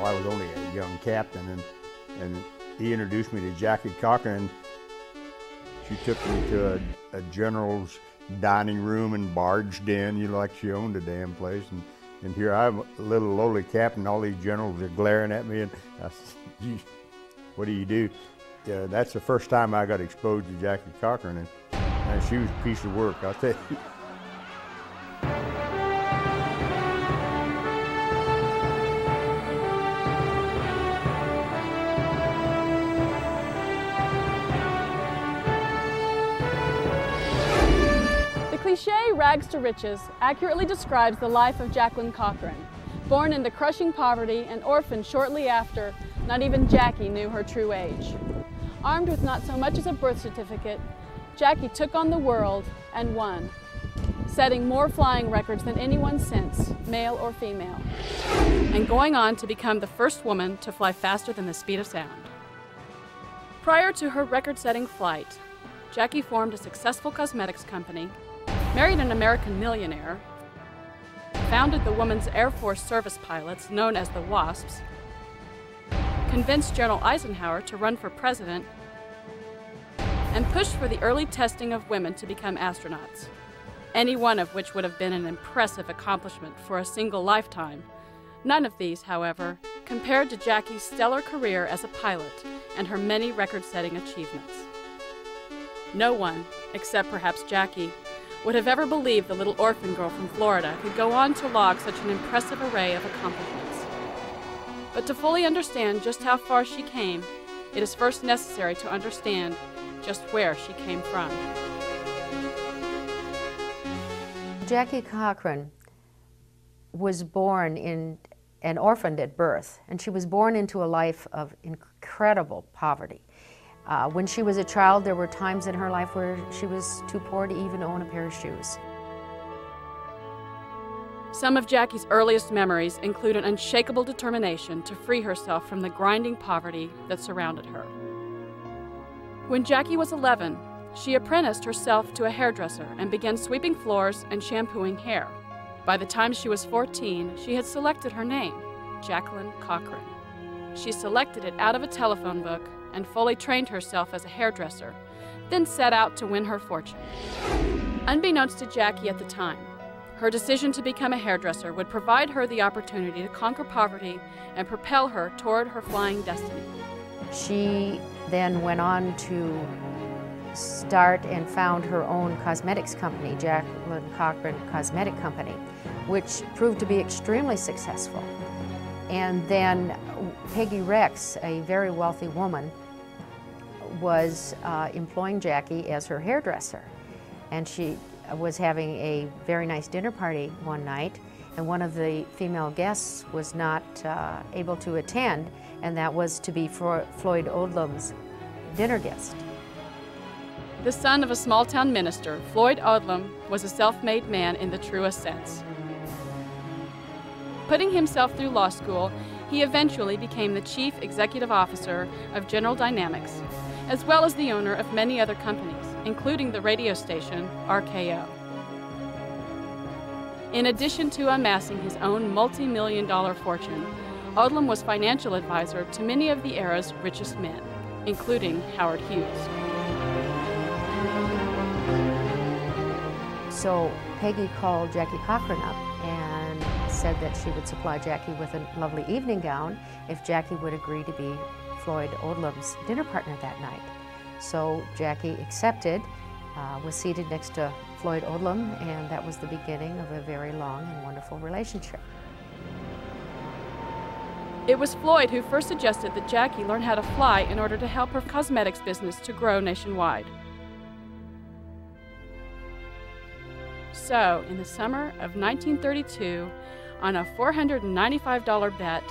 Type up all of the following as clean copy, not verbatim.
I was only a young captain, and he introduced me to Jackie Cochran. She took me to a general's dining room and barged in, like she owned the damn place. And here I'm a little lowly captain, all these generals are glaring at me, and I said, "Gee, what do you do?" That's the first time I got exposed to Jackie Cochran, and she was a piece of work, I'll tell you. The cliché rags to riches accurately describes the life of Jacqueline Cochran. Born into crushing poverty and orphaned shortly after, not even Jackie knew her true age. Armed with not so much as a birth certificate, Jackie took on the world and won, setting more flying records than anyone since, male or female, and going on to become the first woman to fly faster than the speed of sound. Prior to her record-setting flight, Jackie formed a successful cosmetics company, married an American millionaire, founded the Women's Airforce Service Pilots, known as the WASPs, convinced General Eisenhower to run for president, and pushed for the early testing of women to become astronauts, any one of which would have been an impressive accomplishment for a single lifetime. None of these, however, compared to Jackie's stellar career as a pilot and her many record-setting achievements. No one, except perhaps Jackie, would have ever believed the little orphan girl from Florida could go on to log such an impressive array of accomplishments. But to fully understand just how far she came, it is first necessary to understand just where she came from. Jackie Cochran was born in and orphaned at birth, and she was born into a life of incredible poverty. When she was a child, there were times in her life where she was too poor to even own a pair of shoes. Some of Jackie's earliest memories include an unshakable determination to free herself from the grinding poverty that surrounded her. When Jackie was 11, she apprenticed herself to a hairdresser and began sweeping floors and shampooing hair. By the time she was 14, she had selected her name, Jacqueline Cochran. She selected it out of a telephone book and fully trained herself as a hairdresser, then set out to win her fortune. Unbeknownst to Jackie at the time, her decision to become a hairdresser would provide her the opportunity to conquer poverty and propel her toward her flying destiny. She then went on to start and found her own cosmetics company, Jacqueline Cochran Cosmetic Company, which proved to be extremely successful. And then Peggy Rex, a very wealthy woman, was employing Jackie as her hairdresser. And she was having a very nice dinner party one night, and one of the female guests was not able to attend, and that was to be Floyd Odlum's dinner guest. The son of a small-town minister, Floyd Odlum was a self-made man in the truest sense. Putting himself through law school, he eventually became the chief executive officer of General Dynamics, as well as the owner of many other companies, including the radio station RKO. In addition to amassing his own multi-million-dollar fortune, Odlum was financial advisor to many of the era's richest men, including Howard Hughes. So Peggy called Jackie Cochran up and said that she would supply Jackie with a lovely evening gown if Jackie would agree to be Floyd Odlum's dinner partner that night. So Jackie accepted, was seated next to Floyd Odlum, and that was the beginning of a very long and wonderful relationship. It was Floyd who first suggested that Jackie learn how to fly in order to help her cosmetics business to grow nationwide. So, in the summer of 1932, on a $495 bet,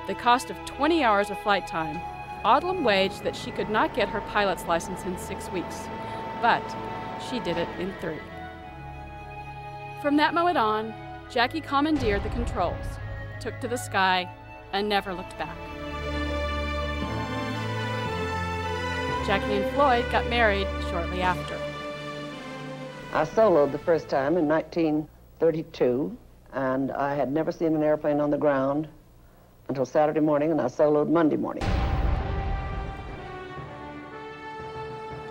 the cost of 20 hours of flight time, Odlum waged that she could not get her pilot's license in 6 weeks, but she did it in 3. From that moment on, Jackie commandeered the controls, took to the sky, and never looked back. Jackie and Floyd got married shortly after. I soloed the first time in 1932, and I had never seen an airplane on the ground until Saturday morning, and I soloed Monday morning.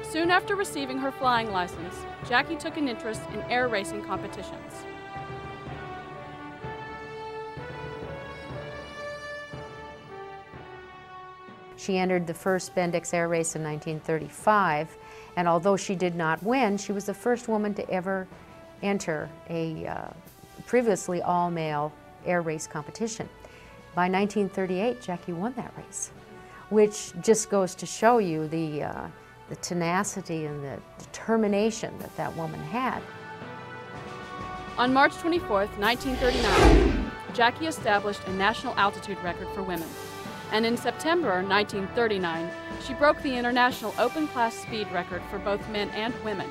Soon after receiving her flying license, Jackie took an interest in air racing competitions. She entered the first Bendix Air Race in 1935, and although she did not win, she was the first woman to ever enter a previously all-male air race competition. By 1938, Jackie won that race, which just goes to show you the tenacity and the determination that that woman had. On March 24, 1939, Jackie established a national altitude record for women. And in September 1939, she broke the international open-class speed record for both men and women.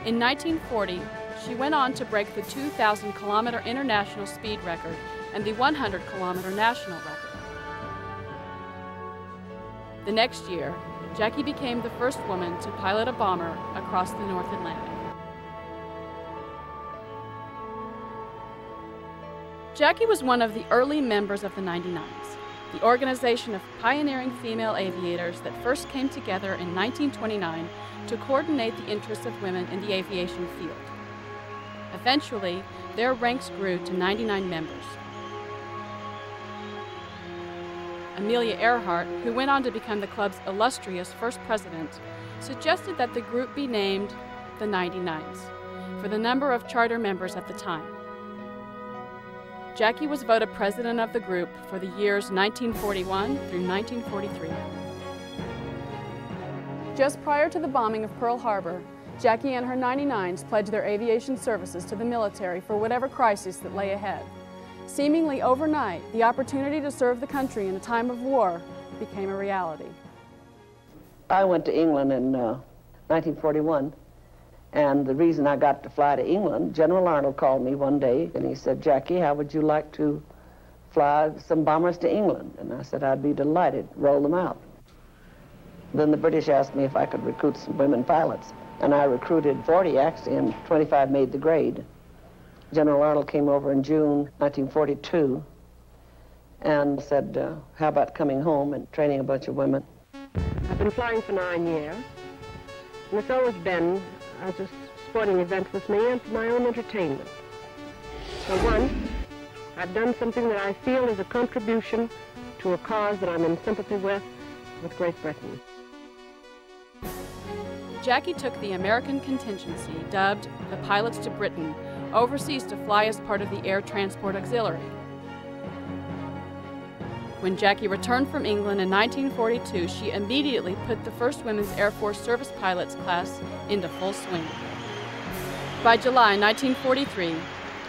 In 1940, she went on to break the 2,000-kilometer international speed record and the 100-kilometer national record. The next year, Jackie became the first woman to pilot a bomber across the North Atlantic. Jackie was one of the early members of the 99s, the organization of pioneering female aviators that first came together in 1929 to coordinate the interests of women in the aviation field. Eventually, their ranks grew to 99 members. Amelia Earhart, who went on to become the club's illustrious first president, suggested that the group be named the 99s, for the number of charter members at the time. Jackie was voted president of the group for the years 1941 through 1943. Just prior to the bombing of Pearl Harbor, Jackie and her 99s pledged their aviation services to the military for whatever crisis that lay ahead. Seemingly overnight, the opportunity to serve the country in a time of war became a reality. I went to England in 1941. And the reason I got to fly to England, General Arnold called me one day and he said, "Jackie, how would you like to fly some bombers to England?" And I said, "I'd be delighted, roll them out." Then the British asked me if I could recruit some women pilots. And I recruited 40 actually, and 25 made the grade. General Arnold came over in June 1942 and said, "How about coming home and training a bunch of women?" I've been flying for 9 years, and it's always been as a sporting event with me and for my own entertainment. For once, I've done something that I feel is a contribution to a cause that I'm in sympathy with Great Britain. Jackie took the American contingency, dubbed the Pilots to Britain, overseas to fly as part of the Air Transport Auxiliary. When Jackie returned from England in 1942, she immediately put the first Women's Air Force Service Pilots class into full swing. By July 1943,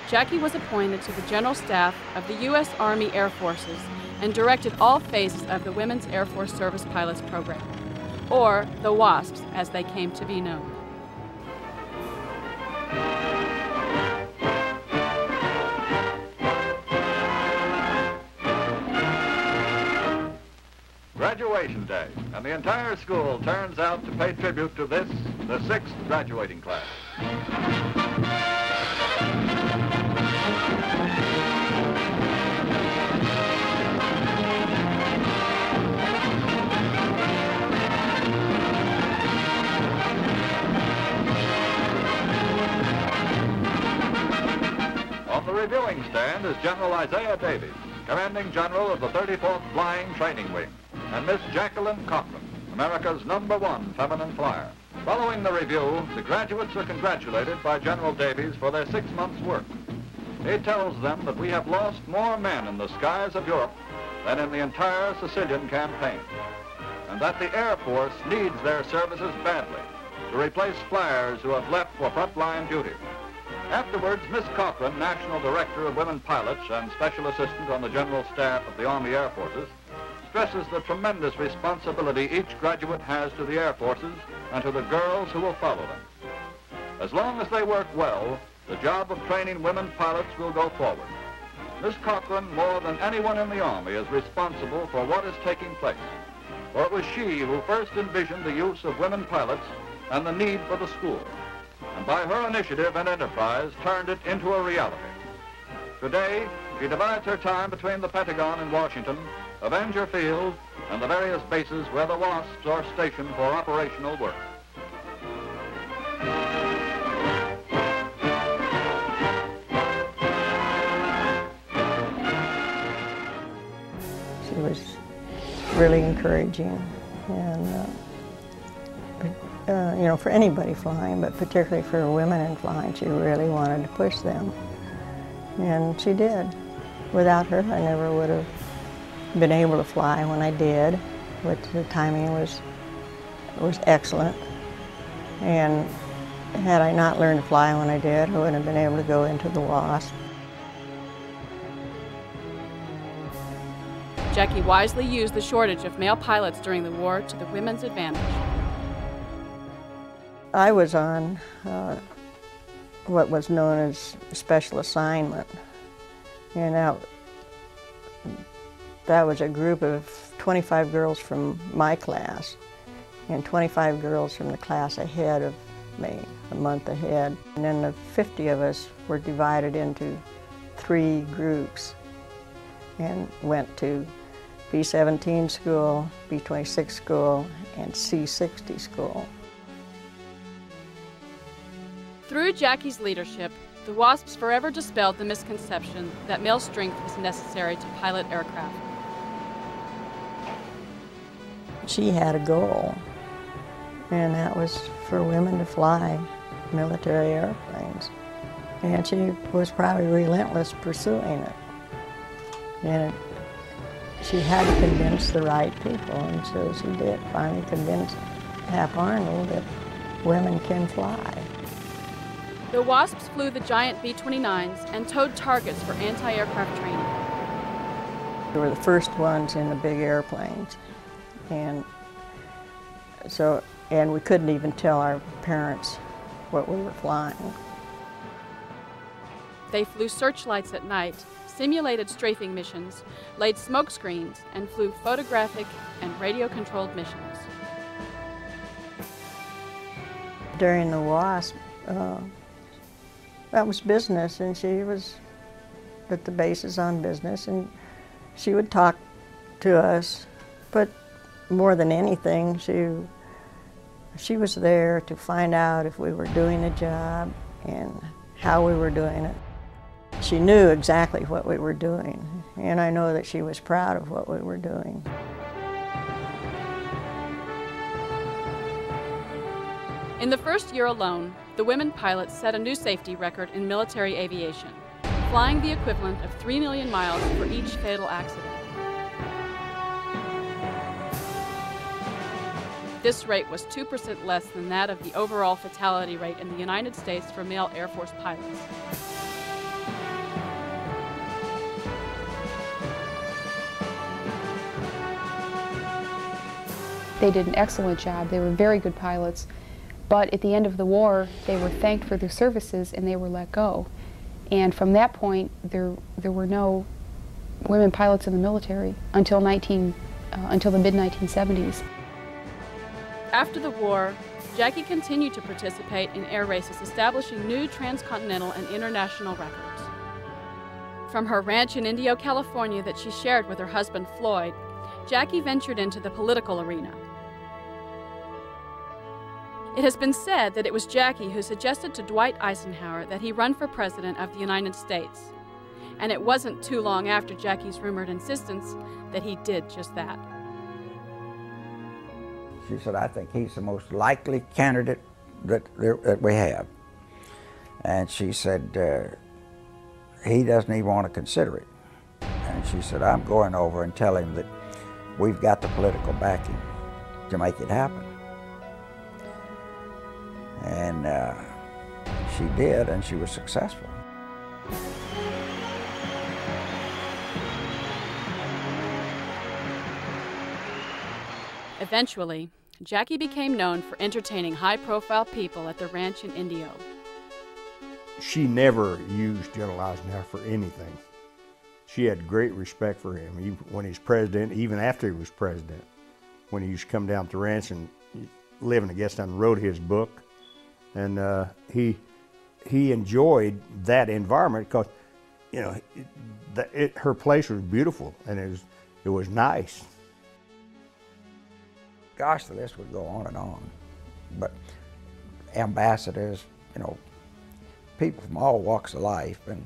Jackie was appointed to the General Staff of the U.S. Army Air Forces and directed all phases of the Women's Air Force Service Pilots program, or the WASPs as they came to be known. Graduation day, and the entire school turns out to pay tribute to this, the 6th graduating class. On the reviewing stand is General Isaiah Davies, Commanding General of the 34th Flying Training Wing, and Miss Jacqueline Cochran, America's #1 feminine flyer. Following the review, the graduates are congratulated by General Davies for their 6 months' work. He tells them that we have lost more men in the skies of Europe than in the entire Sicilian campaign, and that the Air Force needs their services badly to replace flyers who have left for frontline duty. Afterwards, Miss Cochran, National Director of Women Pilots and Special Assistant on the General Staff of the Army Air Forces, stresses the tremendous responsibility each graduate has to the Air Forces and to the girls who will follow them. As long as they work well, the job of training women pilots will go forward. Miss Cochran, more than anyone in the Army, is responsible for what is taking place. For it was she who first envisioned the use of women pilots and the need for the school, and by her initiative and enterprise turned it into a reality. Today, She divides her time between the Pentagon and Washington, Avenger Field, and the various bases where the WASPs are stationed for operational work. She was really encouraging, and you know, for anybody flying, but particularly for women in flying, she really wanted to push them, and she did. Without her, I never would have been able to fly when I did, which the timing was excellent, and had I not learned to fly when I did, I wouldn't have been able to go into the WASP. Jackie wisely used the shortage of male pilots during the war to the women's advantage. I was on what was known as special assignment, and that was a group of 25 girls from my class and 25 girls from the class ahead of me, a month ahead. And then the 50 of us were divided into 3 groups and went to B-17 school, B-26 school, and C-60 school. Through Jackie's leadership, the WASPs forever dispelled the misconception that male strength was necessary to pilot aircraft. She had a goal, and that was for women to fly military airplanes. And she was probably relentless pursuing it. And she had to convince the right people, and so she did finally convince Hap Arnold that women can fly. The WASPs flew the giant B-29s and towed targets for anti-aircraft training. We were the first ones in the big airplanes, and we couldn't even tell our parents what we were flying. They flew searchlights at night, simulated strafing missions, laid smoke screens, and flew photographic and radio-controlled missions. During the WASP, that was business, and she was at the bases on business, and she would talk to us, but more than anything, she was there to find out if we were doing the job and how we were doing it. She knew exactly what we were doing, and I know that she was proud of what we were doing. In the first year alone, the women pilots set a new safety record in military aviation, flying the equivalent of 3 million miles for each fatal accident. This rate was 2% less than that of the overall fatality rate in the United States for male Air Force pilots. They did an excellent job. They were very good pilots. But at the end of the war, they were thanked for their services and they were let go. And from that point, there were no women pilots in the military until the mid-1970s. After the war, Jackie continued to participate in air races, establishing new transcontinental and international records. From her ranch in Indio, California that she shared with her husband Floyd, Jackie ventured into the political arena. It has been said that it was Jackie who suggested to Dwight Eisenhower that he run for president of the United States. And it wasn't too long after Jackie's rumored insistence that he did just that. She said, I think he's the most likely candidate that we have. And she said, he doesn't even want to consider it. And she said, I'm going over and tell him that we've got the political backing to make it happen. And she did, and she was successful. Eventually, Jackie became known for entertaining high-profile people at the ranch in Indio. She never used General Eisenhower for anything. She had great respect for him, even when he was president, even after he was president. When he used to come down to the ranch and live in the guest house and wrote his book. And he enjoyed that environment because, you know, her place was beautiful, and it was nice. Gosh, the list would go on and on. But ambassadors, you know, people from all walks of life, and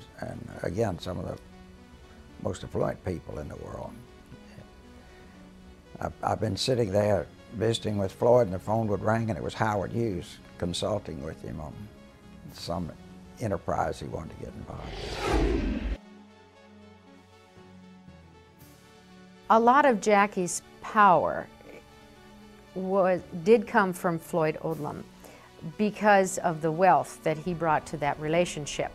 again, some of the most affluent people in the world. I've been sitting there visiting with Floyd, and the phone would ring, and it was Howard Hughes consulting with him on some enterprise he wanted to get involved in. A lot of Jackie's power did come from Floyd Odlum because of the wealth that he brought to that relationship.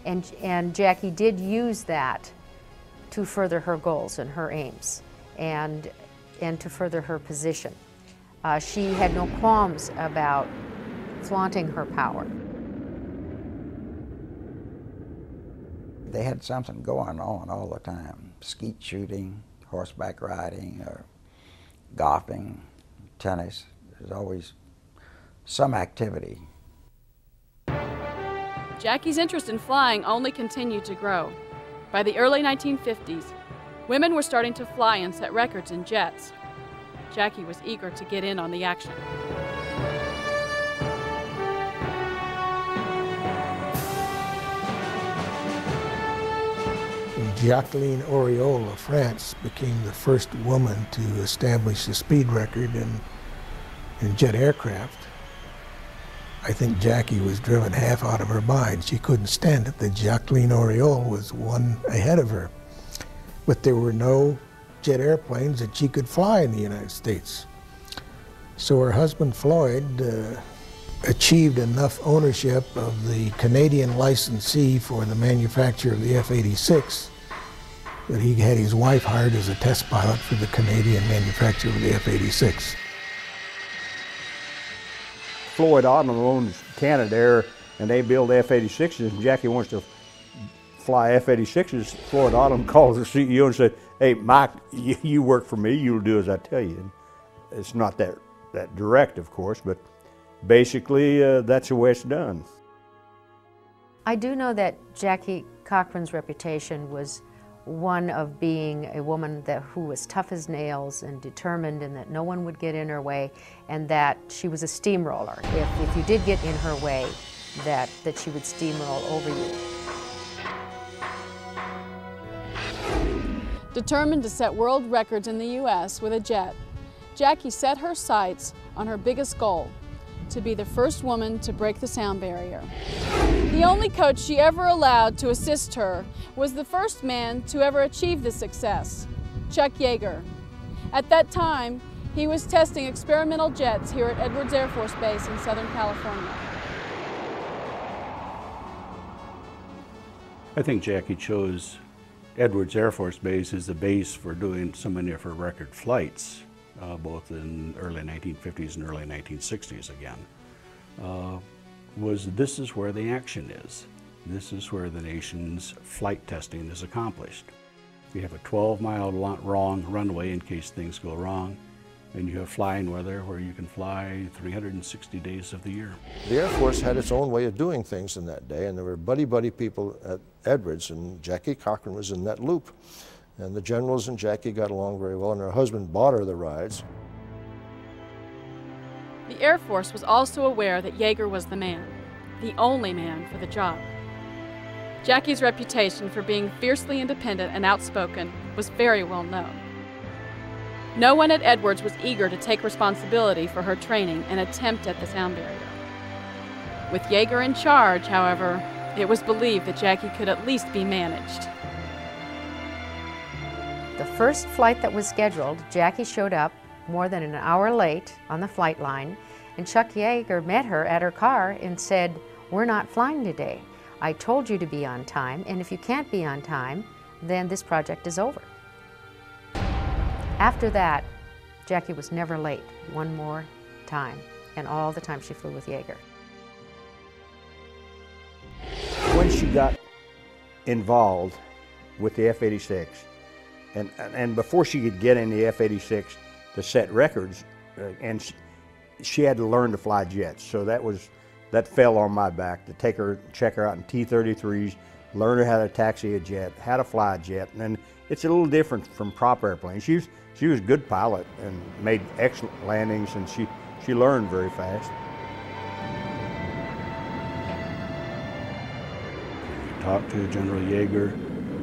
And Jackie did use that to further her goals and her aims and to further her position. She had no qualms about flaunting her power. They had something going on all the time. Skeet shooting, horseback riding, or golfing, tennis. There's always some activity. Jackie's interest in flying only continued to grow. By the early 1950s, women were starting to fly and set records in jets. Jackie was eager to get in on the action. Jacqueline Auriol of France became the first woman to establish the speed record in jet aircraft. I think Jackie was driven half out of her mind. She couldn't stand it that Jacqueline Auriol was one ahead of her. But there were no jet airplanes that she could fly in the United States. So her husband Floyd achieved enough ownership of the Canadian licensee for the manufacture of the F-86 that he had his wife hired as a test pilot for the Canadian manufacturer of the F-86. Floyd Odlum owns Canadair, and they build F-86s, and Jackie wants to fly F-86s. Floyd Odlum calls the CEO and said, "Hey, Mike, you work for me, you'll do as I tell you." And it's not that direct, of course, but basically that's the way it's done. I do know that Jackie Cochran's reputation was one of being a woman who was tough as nails and determined, and that no one would get in her way, and that she was a steamroller. If you did get in her way, that she would steamroll over you. Determined to set world records in the U.S. with a jet, Jackie set her sights on her biggest goal, to be the first woman to break the sound barrier. The only coach she ever allowed to assist her was the first man to ever achieve this success, Chuck Yeager. At that time, he was testing experimental jets here at Edwards Air Force Base in Southern California. I think Jackie chose Edwards Air Force Base as the base for doing so many of her record flights, both in early 1950s and early 1960s again. This is where the action is. This is where the nation's flight testing is accomplished. You have a 12-mile long runway in case things go wrong, and you have flying weather where you can fly 360 days of the year. The Air Force had its own way of doing things in that day, and there were buddy-buddy people at Edwards, and Jackie Cochran was in that loop. And the generals and Jackie got along very well, and her husband bought her the rides. The Air Force was also aware that Yeager was the man, the only man for the job. Jackie's reputation for being fiercely independent and outspoken was very well known. No one at Edwards was eager to take responsibility for her training and attempt at the sound barrier. With Yeager in charge, however, it was believed that Jackie could at least be managed. The first flight that was scheduled, Jackie showed up more than an hour late on the flight line, and Chuck Yeager met her at her car and said, "We're not flying today. I told you to be on time, and if you can't be on time, then this project is over." After that, Jackie was never late one more time, and all the time she flew with Yeager. When she got involved with the F-86, and before she could get in the F-86 to set records, and she had to learn to fly jets, so that fell on my back to check her out in T-33s, learned how to taxi a jet, how to fly a jet, and it's a little different from prop airplanes. She was a good pilot and made excellent landings, and she learned very fast. You talk to General Yeager,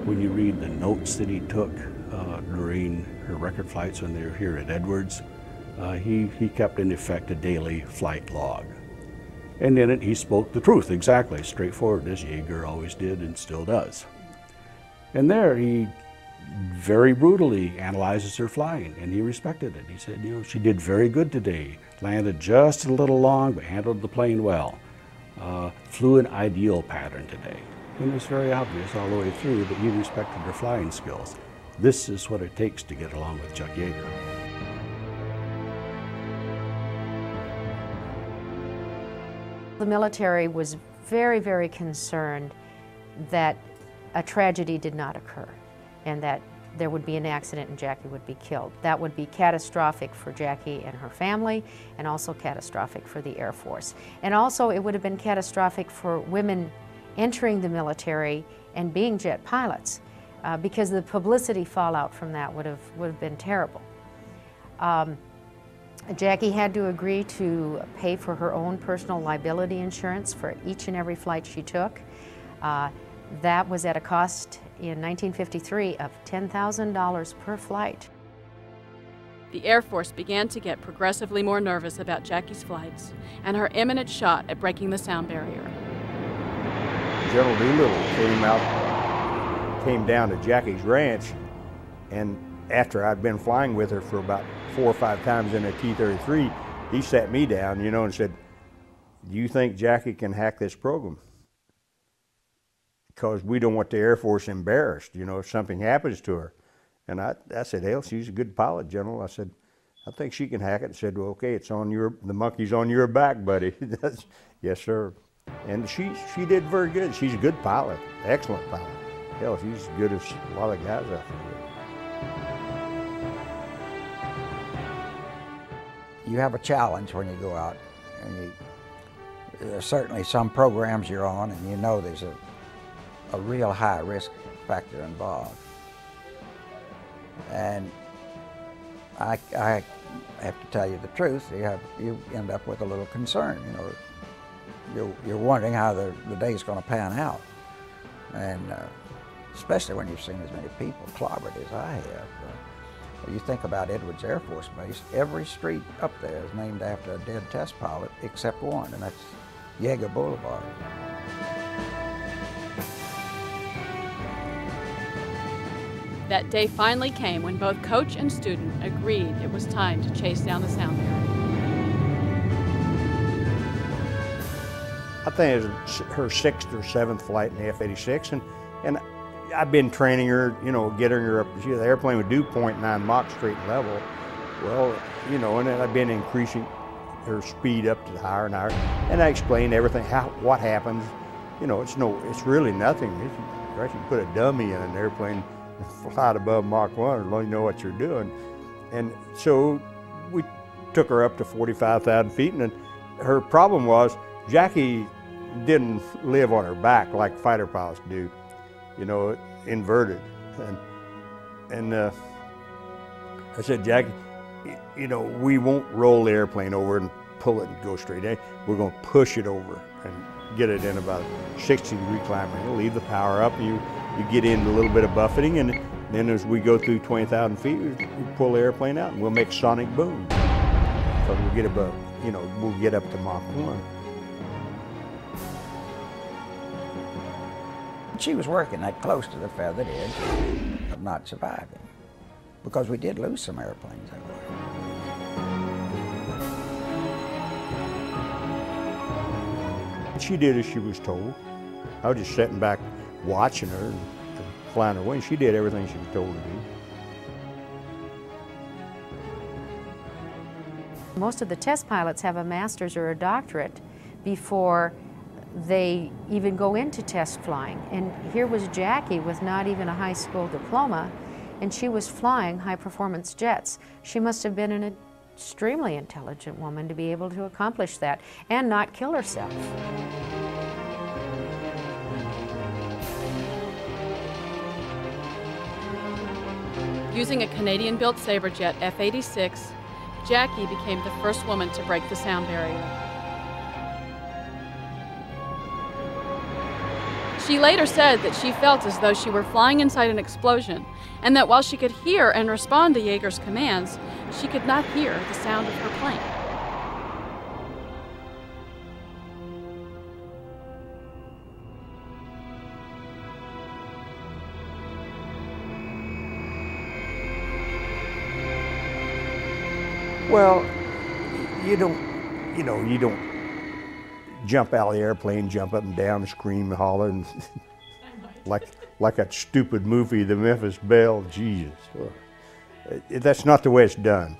when you read the notes that he took during her record flights when they were here at Edwards, he kept in effect a daily flight log. And in it, he spoke the truth, exactly, straightforward, as Yeager always did and still does. And there, he very brutally analyzes her flying, and he respected it. He said, you know, she did very good today, landed just a little long, but handled the plane well. Flew an ideal pattern today. And it was very obvious all the way through that he respected her flying skills. This is what it takes to get along with Chuck Yeager. The military was very, very concerned that a tragedy did not occur and that there would be an accident and Jackie would be killed. That would be catastrophic for Jackie and her family, and also catastrophic for the Air Force. And also it would have been catastrophic for women entering the military and being jet pilots, because the publicity fallout from that would have been terrible. Jackie had to agree to pay for her own personal liability insurance for each and every flight she took. That was at a cost in 1953 of $10,000 per flight. The Air Force began to get progressively more nervous about Jackie's flights and her imminent shot at breaking the sound barrier. General Doolittle came down to Jackie's ranch, and after I'd been flying with her for about 4 or 5 times in a T-33, he sat me down, you know, and said, "Do you think Jackie can hack this program? Because we don't want the Air Force embarrassed, you know, if something happens to her." And I said, "Hell, she's a good pilot, General." I said, "I think she can hack it." And said, "Well, okay, it's on the monkey's on your back, buddy." Yes, sir. And she did very good. She's a good pilot, excellent pilot. Hell, she's as good as a lot of guys out there. You have a challenge when you go out, and there's certainly some programs you're on, and you know there's a real high risk factor involved. And I have to tell you the truth, you end up with a little concern, you know. You're wondering how the day's going to pan out. And especially when you've seen as many people clobbered as I have. You think about Edwards Air Force Base, every street up there is named after a dead test pilot except one, and that's Yeager Boulevard. That day finally came when both coach and student agreed it was time to chase down the sound barrier. I think it was her 6th or 7th flight in the F-86, and I've been training her, you know, getting her up. The airplane would do 0.9 Mach straight and level. Well, you know, and then I've been increasing her speed up to higher and higher. And I explained everything, what happens. You know, it's really nothing. You can put a dummy in an airplane and fly it above Mach 1 as long as you know what you're doing. And so we took her up to 45,000 feet, and then her problem was Jackie didn't live on her back like fighter pilots do. You know, inverted. And I said, "Jackie, you know, we won't roll the airplane over and pull it and go straight in. We're going to push it over and get it in about a 60-degree climb. You'll leave the power up, and you get into a little bit of buffeting, and then as we go through 20,000 feet, we pull the airplane out, and we'll make sonic boom. So we'll get above, you know, we'll get up to Mach 1. She was working that close to the feathered edge of not surviving, because we did lose some airplanes that way. She did as she was told. I was just sitting back watching her and flying her wings. She did everything she was told to do. Most of the test pilots have a master's or a doctorate before they even go into test flying. And here was Jackie with not even a high school diploma, and she was flying high-performance jets. She must have been an extremely intelligent woman to be able to accomplish that and not kill herself. Using a Canadian-built Saberjet F-86, Jackie became the first woman to break the sound barrier. She later said that she felt as though she were flying inside an explosion, and that while she could hear and respond to Yeager's commands, she could not hear the sound of her plane. Well, you don't jump out of the airplane, jump up and down, scream, holler, and like that stupid movie, The Memphis Belle. Jesus, that's not the way it's done.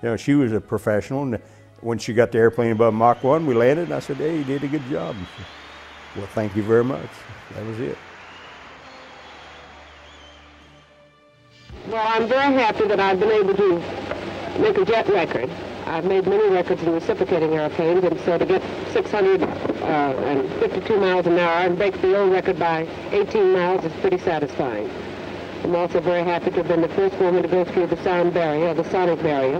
You know, she was a professional, and when she got the airplane above Mach 1, we landed, and I said, "Hey, you did a good job." And she said, "Well, thank you very much." That was it. Well, I'm very happy that I've been able to make a jet record. I've made many records in reciprocating airplanes, and so to get 652 miles an hour and break the old record by 18 miles is pretty satisfying. I'm also very happy to have been the first woman to go through the sound barrier, the sonic barrier,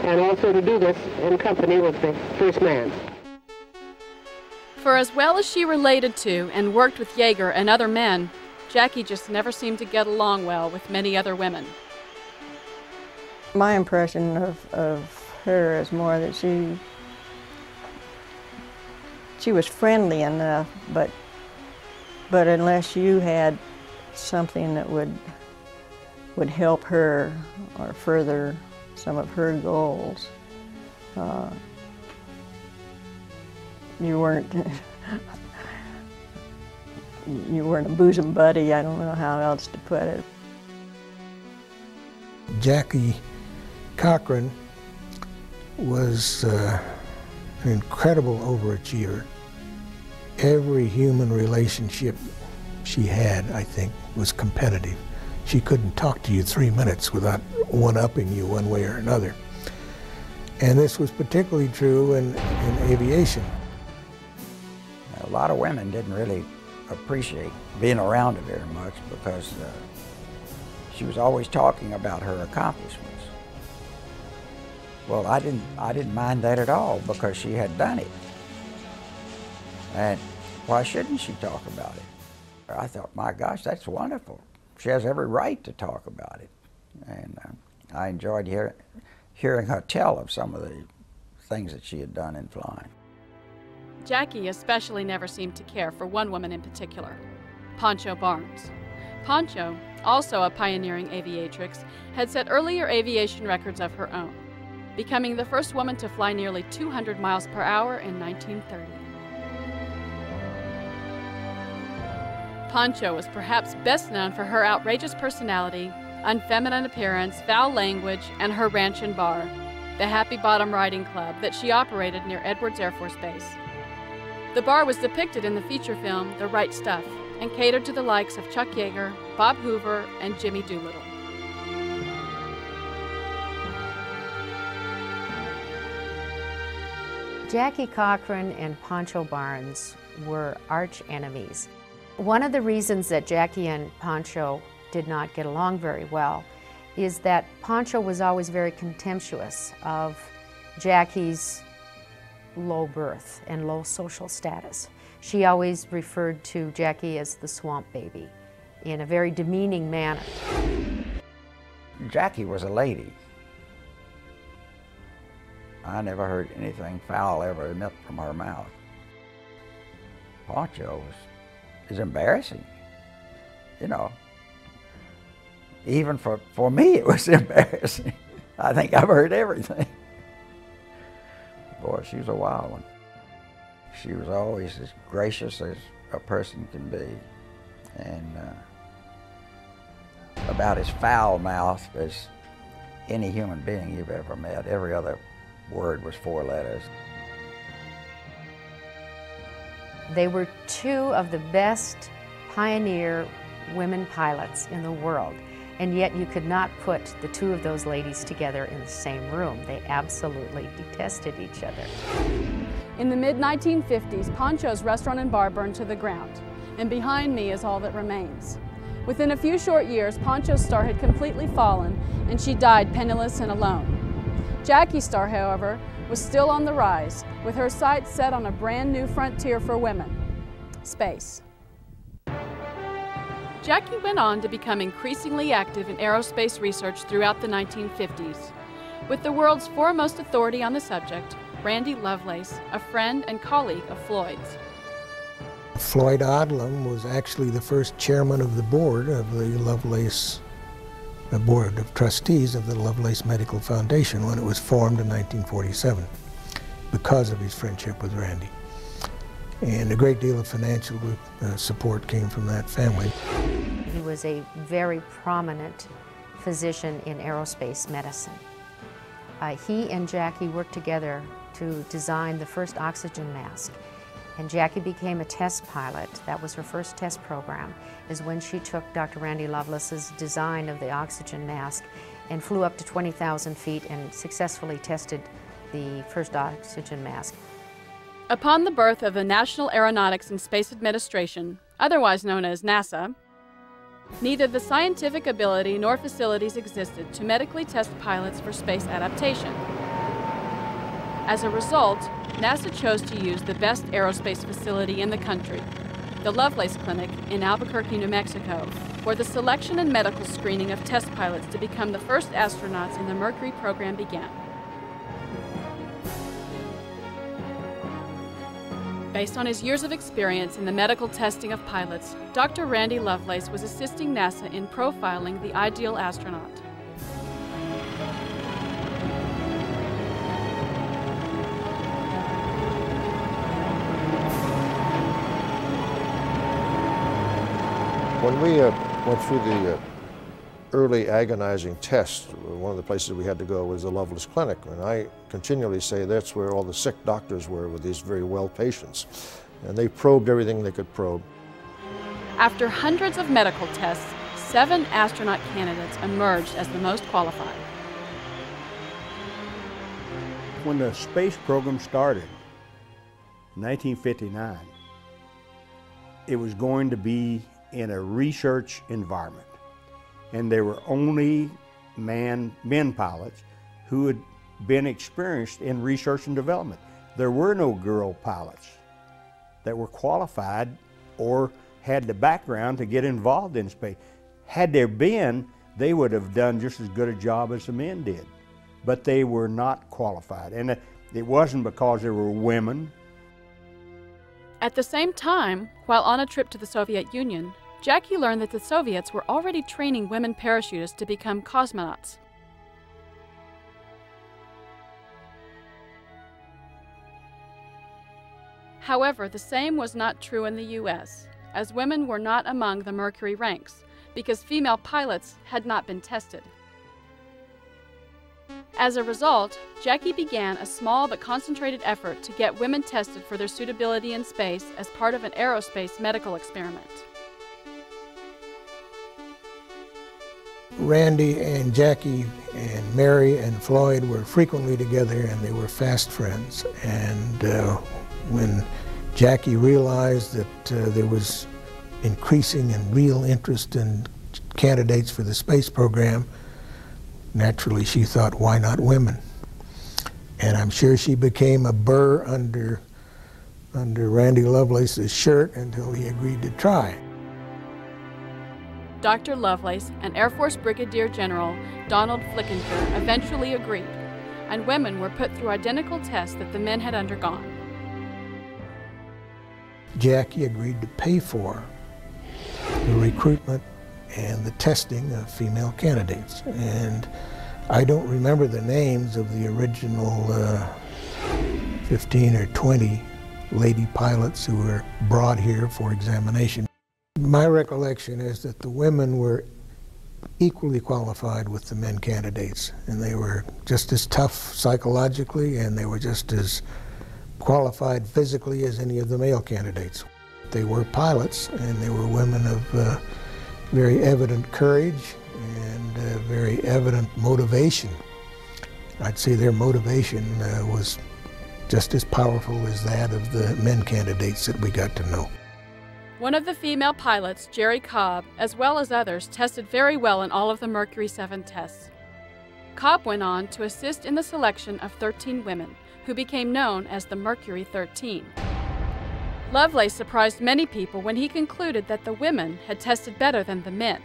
and also to do this in company with the first man. For as well as she related to and worked with Yeager and other men, Jackie just never seemed to get along well with many other women. My impression of her is more that she was friendly enough, but unless you had something that would help her or further some of her goals, you weren't a bosom buddy. I don't know how else to put it. Jackie Cochran was an incredible overachiever. Every human relationship she had, I think, was competitive. She couldn't talk to you 3 minutes without one-upping you one way or another. And this was particularly true in aviation. A lot of women didn't really appreciate being around her very much because she was always talking about her accomplishments. Well, I didn't mind that at all because she had done it. And why shouldn't she talk about it? I thought, my gosh, that's wonderful. She has every right to talk about it. And I enjoyed hearing her tell of some of the things that she had done in flying. Jackie especially never seemed to care for one woman in particular, Pancho Barnes. Pancho, also a pioneering aviatrix, had set earlier aviation records of her own, becoming the first woman to fly nearly 200 miles per hour in 1930. Pancho was perhaps best known for her outrageous personality, unfeminine appearance, foul language, and her ranch and bar, the Happy Bottom Riding Club that she operated near Edwards Air Force Base. The bar was depicted in the feature film The Right Stuff and catered to the likes of Chuck Yeager, Bob Hoover, and Jimmy Doolittle. Jackie Cochran and Pancho Barnes were arch enemies. One of the reasons that Jackie and Pancho did not get along very well is that Pancho was always very contemptuous of Jackie's low birth and low social status. She always referred to Jackie as the swamp baby in a very demeaning manner. Jackie was a lady. I never heard anything foul ever emit from her mouth. Pancho is embarrassing, you know. Even for me it was embarrassing. I think I've heard everything. Boy, she was a wild one. She was always as gracious as a person can be, and about as foul-mouthed as any human being you've ever met. Every other word was 4 letters. They were two of the best pioneer women pilots in the world, and yet you could not put the two of those ladies together in the same room. They absolutely detested each other. In the mid-1950s, Pancho's restaurant and bar burned to the ground, and behind me is all that remains. Within a few short years, Poncho's star had completely fallen, and she died penniless and alone. Jackie's star, however, was still on the rise, with her sights set on a brand new frontier for women: space. Jackie went on to become increasingly active in aerospace research throughout the 1950s. With the world's foremost authority on the subject, Randy Lovelace, a friend and colleague of Floyd's. Floyd Odlum was actually the first chairman of the board of the Lovelace, the board of trustees of the Lovelace Medical Foundation when it was formed in 1947 because of his friendship with Randy. And a great deal of financial support came from that family. He was a very prominent physician in aerospace medicine. He and Jackie worked together to design the first oxygen mask. And Jackie became a test pilot. That was her first test program, is when she took Dr. Randy Lovelace's design of the oxygen mask and flew up to 20,000 feet and successfully tested the first oxygen mask. Upon the birth of the National Aeronautics and Space Administration, otherwise known as NASA, neither the scientific ability nor facilities existed to medically test pilots for space adaptation. As a result, NASA chose to use the best aerospace facility in the country, the Lovelace Clinic in Albuquerque, New Mexico, where the selection and medical screening of test pilots to become the first astronauts in the Mercury program began. Based on his years of experience in the medical testing of pilots, Dr. Randy Lovelace was assisting NASA in profiling the ideal astronaut. When we went through the early agonizing tests, one of the places we had to go was the Lovelace Clinic, and I continually say that's where all the sick doctors were with these very well patients, and they probed everything they could probe. After hundreds of medical tests, 7 astronaut candidates emerged as the most qualified. When the space program started in 1959, it was going to be in a research environment. And there were only men pilots who had been experienced in research and development. There were no girl pilots that were qualified or had the background to get involved in space. Had there been, they would have done just as good a job as the men did. But they were not qualified. And it wasn't because there were women. At the same time, while on a trip to the Soviet Union, Jackie learned that the Soviets were already training women parachutists to become cosmonauts. However, the same was not true in the U.S., as women were not among the Mercury ranks, because female pilots had not been tested. As a result, Jackie began a small but concentrated effort to get women tested for their suitability in space as part of an aerospace medical experiment. Randy and Jackie and Mary and Floyd were frequently together, and they were fast friends. And when Jackie realized that there was increasing and real interest in candidates for the space program, naturally she thought, why not women? And I'm sure she became a burr under Randy Lovelace's shirt until he agreed to try. Dr. Lovelace and Air Force Brigadier General Donald Flickinger eventually agreed, and women were put through identical tests that the men had undergone. Jackie agreed to pay for the recruitment and the testing of female candidates. And I don't remember the names of the original 15 or 20 lady pilots who were brought here for examination. My recollection is that the women were equally qualified with the men candidates, and they were just as tough psychologically, and they were just as qualified physically as any of the male candidates. They were pilots, and they were women of very evident courage and very evident motivation. I'd say their motivation was just as powerful as that of the men candidates that we got to know. One of the female pilots, Jerry Cobb, as well as others, tested very well in all of the Mercury 7 tests. Cobb went on to assist in the selection of 13 women, who became known as the Mercury 13. Lovelace surprised many people when he concluded that the women had tested better than the men,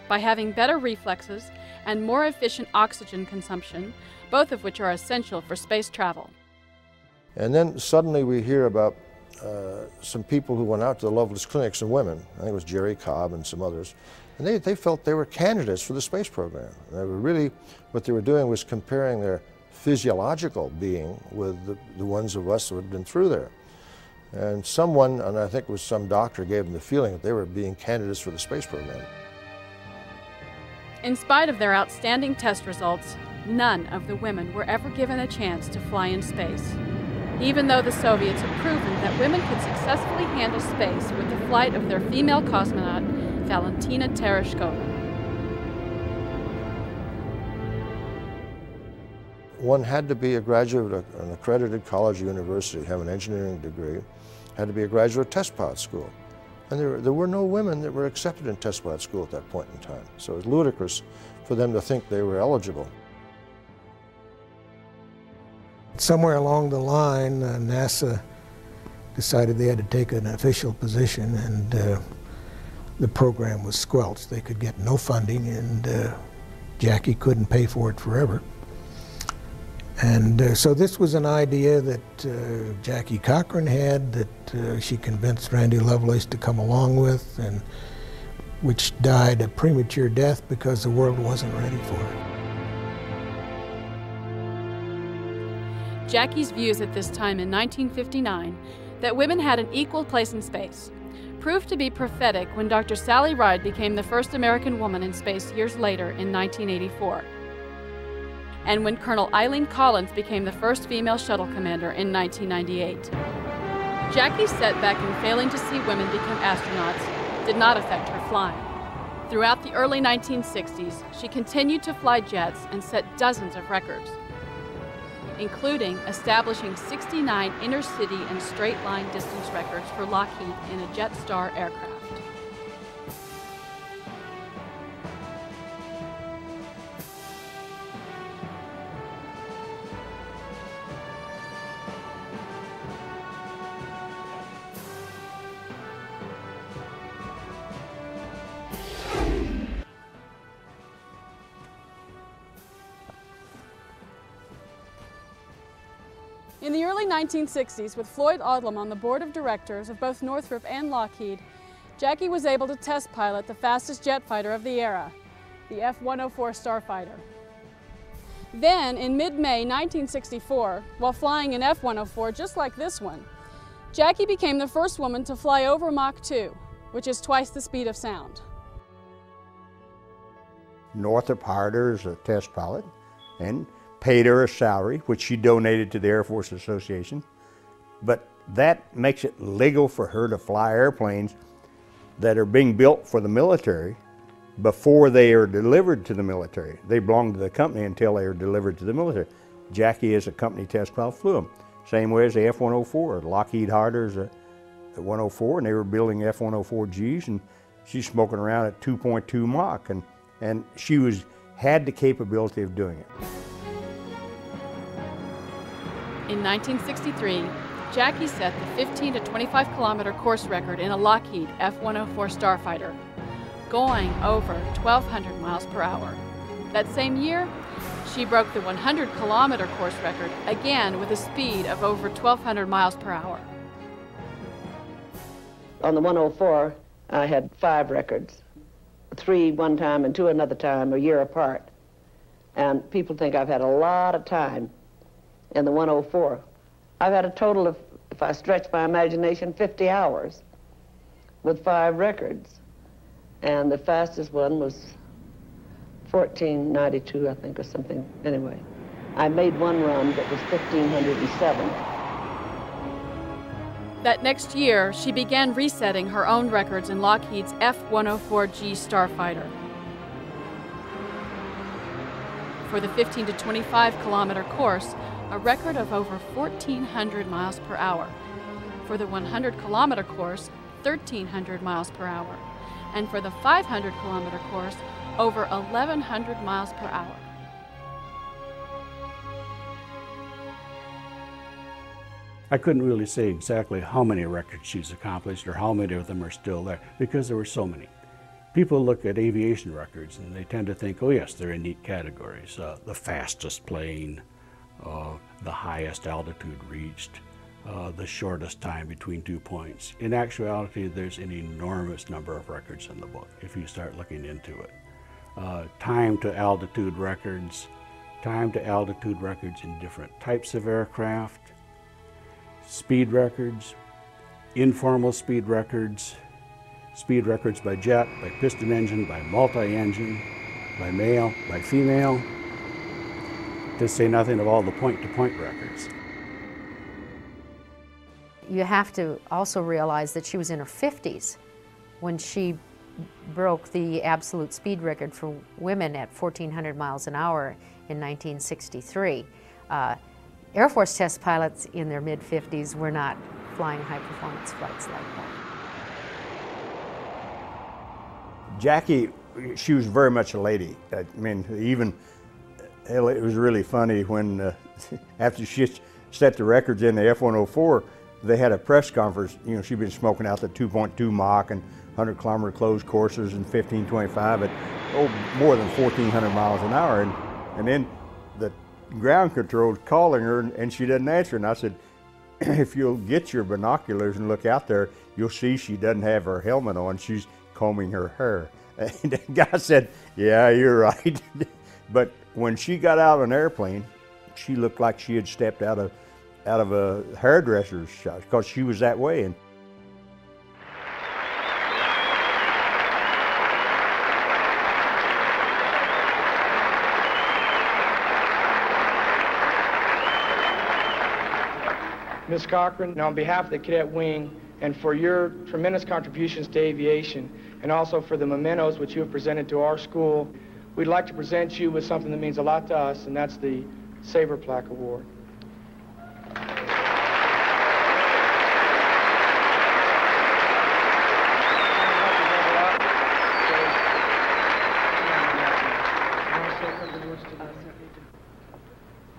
by having better reflexes and more efficient oxygen consumption, both of which are essential for space travel. And then suddenly we hear about some people who went out to the Lovelace clinics and women. I think it was Jerry Cobb and some others. And they felt they were candidates for the space program. They were really, what they were doing was comparing their physiological being with the ones of us who had been through there. And someone, and I think it was some doctor, gave them the feeling that they were being candidates for the space program. In spite of their outstanding test results, none of the women were ever given a chance to fly in space, even though the Soviets had proven that women could successfully handle space with the flight of their female cosmonaut, Valentina Tereshkova. One had to be a graduate of an accredited college or university, have an engineering degree, had to be a graduate of test pilot school. And there were no women that were accepted in test pilot school at that point in time. So it was ludicrous for them to think they were eligible. Somewhere along the line, NASA decided they had to take an official position, and the program was squelched. They could get no funding, and Jackie couldn't pay for it forever. And so this was an idea that Jackie Cochran had, that she convinced Randy Lovelace to come along with, and which died a premature death because the world wasn't ready for it. Jackie's views at this time in 1959 that women had an equal place in space proved to be prophetic when Dr. Sally Ride became the first American woman in space years later in 1984. And when Colonel Eileen Collins became the first female shuttle commander in 1998. Jackie's setback in failing to see women become astronauts did not affect her flying. Throughout the early 1960s, she continued to fly jets and set dozens of records, including establishing 69 inner-city and straight-line distance records for Lockheed in a Jetstar aircraft. In the early 1960s, with Floyd Odlum on the board of directors of both Northrop and Lockheed, Jackie was able to test pilot the fastest jet fighter of the era, the F-104 Starfighter. Then, in mid-May 1964, while flying an F-104 just like this one, Jackie became the first woman to fly over Mach 2, which is twice the speed of sound. Northrop hired her as a test pilot and paid her a salary, which she donated to the Air Force Association. But that makes it legal for her to fly airplanes that are being built for the military before they are delivered to the military. They belong to the company until they are delivered to the military. Jackie, as a company test pilot, flew them. Same way as the F-104. Lockheed hired her as a 104, and they were building F-104Gs, and she's smoking around at 2.2 Mach, and she had the capability of doing it. In 1963, Jackie set the 15 to 25 kilometer course record in a Lockheed F-104 Starfighter, going over 1,200 miles per hour. That same year, she broke the 100 kilometer course record, again with a speed of over 1,200 miles per hour. On the 104, I had 5 records, 3 one time and 2 another time, a year apart. And people think I've had a lot of time in the 104. I've had a total of, if I stretch my imagination, 50 hours with 5 records. And the fastest one was 1492, I think, or something. Anyway, I made one run that was 1507. That next year, she began resetting her own records in Lockheed's F-104G Starfighter. For the 15 to 25 kilometer course, a record of over 1,400 miles per hour. For the 100 kilometer course, 1,300 miles per hour, and for the 500-kilometer course, over 1,100 miles per hour. I couldn't really say exactly how many records she's accomplished or how many of them are still there, because there were so many. People look at aviation records and they tend to think, oh yes, they're in neat categories. The fastest plane, the highest altitude reached, the shortest time between 2 points. In actuality, there's an enormous number of records in the book if you start looking into it. Time to altitude records in different types of aircraft, speed records, informal speed records by jet, by piston engine, by multi-engine, by male, by female, to say nothing of all the point-to-point records. You have to also realize that she was in her 50s when she broke the absolute speed record for women at 1,400 miles an hour in 1963. Air Force test pilots in their mid-50s were not flying high-performance flights like that. Jackie, she was very much a lady. I mean, even, hell, it was really funny when, after she set the records in the F-104, they had a press conference. You know, she'd been smoking out the 2.2 Mach and 100-kilometer closed courses and 1525 at, more than 1,400 miles an hour. And then the ground control was calling her and she didn't answer. And I said, if you'll get your binoculars and look out there, you'll see she doesn't have her helmet on. She's combing her hair. And the guy said, yeah, you're right. But when she got out of an airplane, she looked like she had stepped out of a hairdresser's shop because she was that way. And Ms. Cochran, on behalf of the Cadet Wing, and for your tremendous contributions to aviation, and also for the mementos which you have presented to our school, we'd like to present you with something that means a lot to us, and that's the Saber Plaque Award.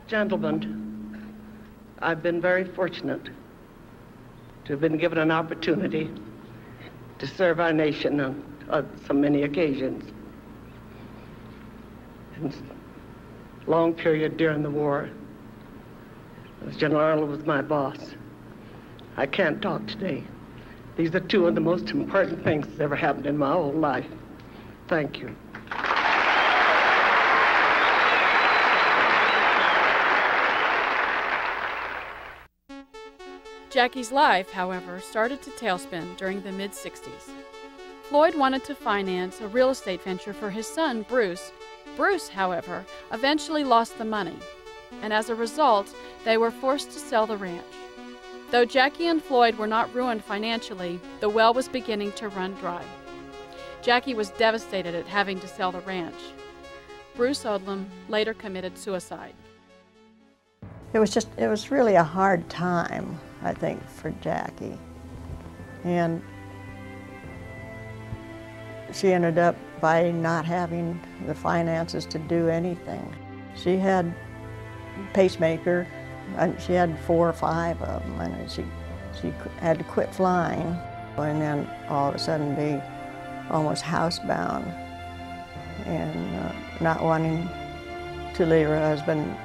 Gentlemen, I've been very fortunate to have been given an opportunity to serve our nation on so many occasions. And long period during the war, as General Arnold was my boss. I can't talk today. These are two of the most important things that's ever happened in my whole life. Thank you. Jackie's life, however, started to tailspin during the mid-60s. Floyd wanted to finance a real estate venture for his son, Bruce. Bruce, however, eventually lost the money, and as a result, they were forced to sell the ranch. Though Jackie and Floyd were not ruined financially, the well was beginning to run dry. Jackie was devastated at having to sell the ranch. Bruce Odlum later committed suicide. It was really a hard time, I think, for Jackie. And she ended up by not having the finances to do anything. She had a pacemaker, and she had 4 or 5 of them, and she had to quit flying. And then all of a sudden be almost housebound and not wanting to leave her husband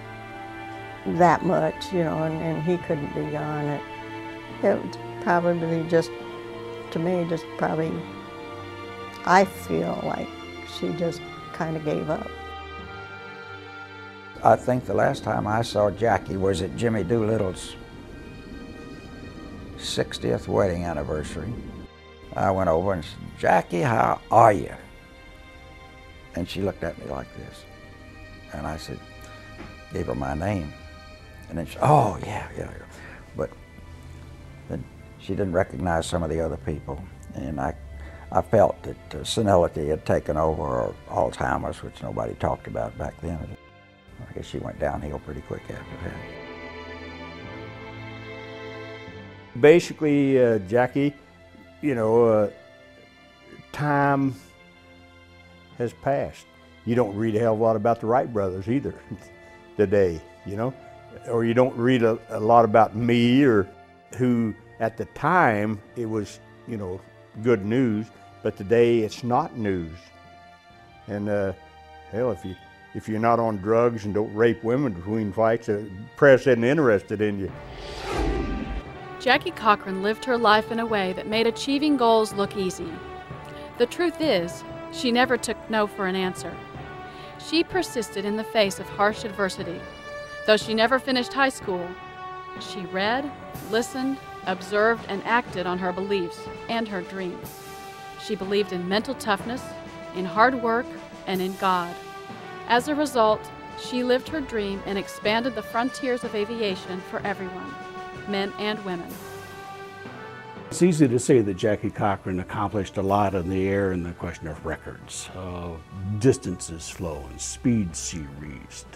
that much, you know, and he couldn't be gone. It was probably just, to me, just probably, I feel like she just kind of gave up. I think the last time I saw Jackie was at Jimmy Doolittle's 60th wedding anniversary. I went over and said, "Jackie, how are you?" And she looked at me like this. And I said, gave her my name. And then she, "Oh, yeah. But then she didn't recognize some of the other people. And I felt that senility had taken over, or Alzheimer's, which nobody talked about back then. I guess she went downhill pretty quick after that. Basically, Jackie you know, time has passed. You don't read a hell of a lot about the Wright brothers either today, you know, or you don't read a lot about me, or who at the time it was, you know, good news, but today it's not news. And hell, if you're not on drugs and don't rape women between fights, the press isn't interested in you. Jackie Cochran lived her life in a way that made achieving goals look easy. The truth is, she never took no for an answer. She persisted in the face of harsh adversity. Though she never finished high school, she read, listened, observed, and acted on her beliefs and her dreams. She believed in mental toughness, in hard work, and in God. As a result, she lived her dream and expanded the frontiers of aviation for everyone, men and women. It's easy to say that Jackie Cochran accomplished a lot in the air in the question of records, distances flown, speeds she reached,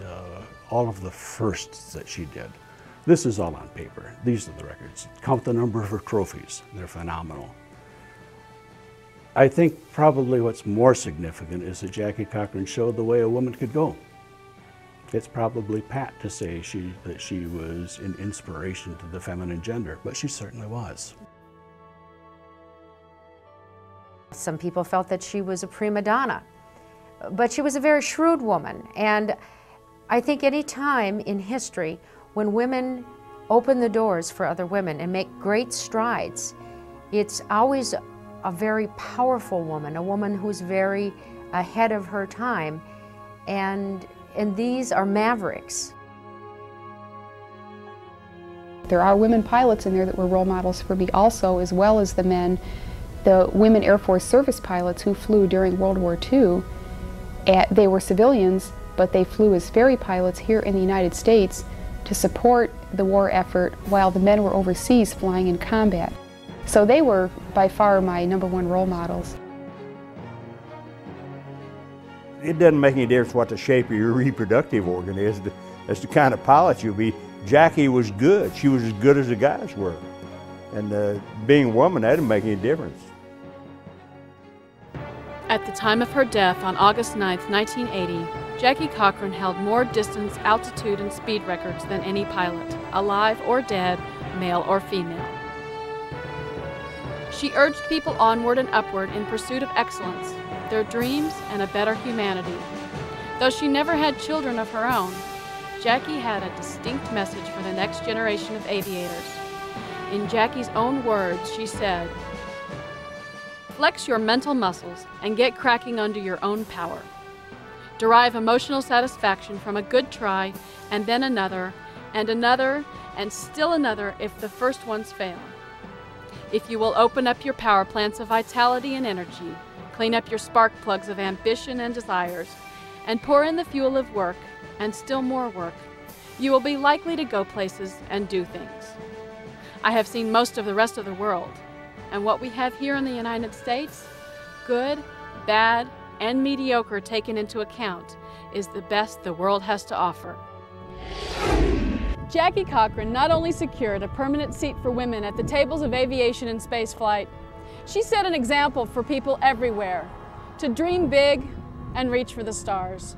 all of the firsts that she did. This is all on paper. These are the records. Count the number of her trophies. They're phenomenal. I think probably what's more significant is that Jackie Cochran showed the way a woman could go. It's probably pat to say that she was an inspiration to the feminine gender, but she certainly was. Some people felt that she was a prima donna, but she was a very shrewd woman. And I think any time in history when women open the doors for other women and make great strides, it's always a very powerful woman, a woman who's very ahead of her time. And these are mavericks. There are women pilots in there that were role models for me also, as well as the men, the Women Airforce Service Pilots who flew during World War II. They were civilians, but they flew as ferry pilots here in the United States to support the war effort while the men were overseas flying in combat. So they were by far my #1 role models. It doesn't make any difference what the shape of your reproductive organ is. That's the kind of pilot you'll be. Jackie was good. She was as good as the guys were. And being a woman, that didn't make any difference. At the time of her death on August 9, 1980, Jackie Cochran held more distance, altitude, and speed records than any pilot, alive or dead, male or female. She urged people onward and upward in pursuit of excellence, their dreams, and a better humanity. Though she never had children of her own, Jackie had a distinct message for the next generation of aviators. In Jackie's own words, she said, "Flex your mental muscles and get cracking under your own power. Derive emotional satisfaction from a good try, and then another, and still another if the first ones fail. If you will open up your power plants of vitality and energy, clean up your spark plugs of ambition and desires, and pour in the fuel of work, and still more work, you will be likely to go places and do things. I have seen most of the rest of the world, and what we have here in the United States, good, bad, and mediocre taken into account, is the best the world has to offer." Jackie Cochran not only secured a permanent seat for women at the tables of aviation and spaceflight, she set an example for people everywhere to dream big and reach for the stars.